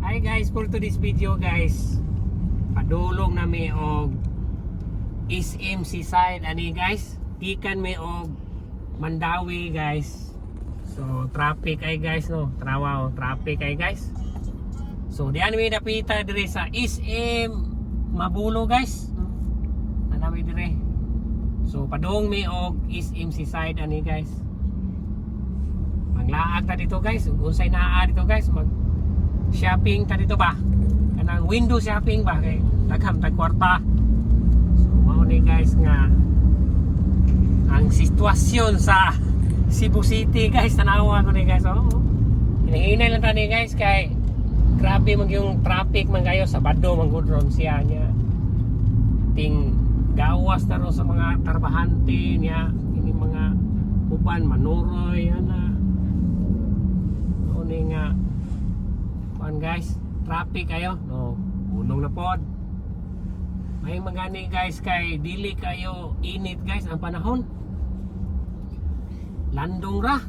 Hi guys, for today's video guys, padulong na mi og SM Seaside ani guys. Gikan mi og Mandawi guys. So traffic ay guys no, trawaw traffic ay guys. So diyan mi napita dire sa SM Mabulo guys. Anami dire. So padung mi og SM Seaside ani guys. Maglaag ta dito guys, unsay naa dito guys, mag shopping ta dito ba? Kanang window shopping ba kay daghang tag kwarta. So mao ni guys nga ang sitwasyon sa Cebu City guys, tanawa ko ni guys. Hinahinay lang tani guys kay grabe man yung traffic man kayo sa Bado man gud ron siya niya. Ting gawas na ron sa mga trabahante niya, ini mga uban manuroy ana. Ni nga kuan guys, traffic kayo no, unong na pod. May magani guys kay dili kayo init guys ang panahon. Landong ra.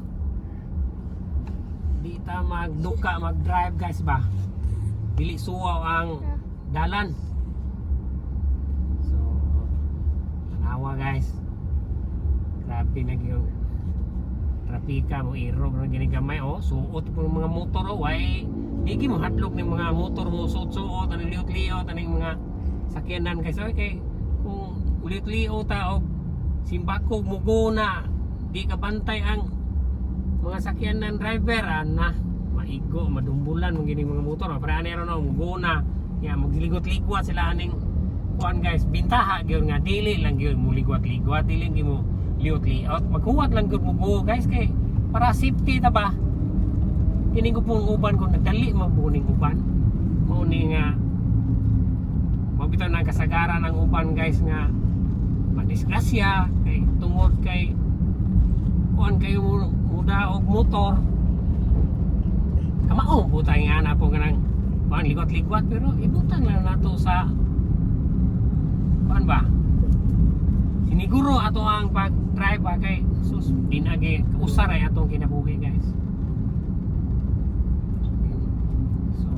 Di ta magduka mag-drive guys ba. Dili suwaw ang dalan. So tanawa guys. Grabe na yung trapika mo irog na ginigamay suot po ng mga motor way digi mo hadlok ng mga motor mo suot-suot ang liot-liot ang mga sakyanan kay kay kung liot-liot ta og simbakog muguna di ka bantay ang mga sakyanan driver na maigo madumbulan mo gini mga motor para ani ron muguna ya magligot-ligwat sila aning kuan guys bintaha gyud nga dili lang gyud mo ligwat-ligwat dili gyud mo liot-liot maghuwat lang gud mo guys kay para safety ta ba kini ko pong uban kung nagdali mabuning uban mao ni nga mabitaw na kasagaran ng uban guys nga madisgrasya kay tungod kay kuan kayo muda og motor kamao butang nga na po kanang kuan ligot-ligot pero ibutang lang nato sa kuan ba siniguro ato ang pag-drive ba kay sus dinagi usar ay atong kinabuhi guys. So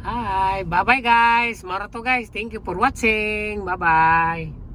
hi, bye bye guys. Marato guys. Thank you for watching. Bye bye.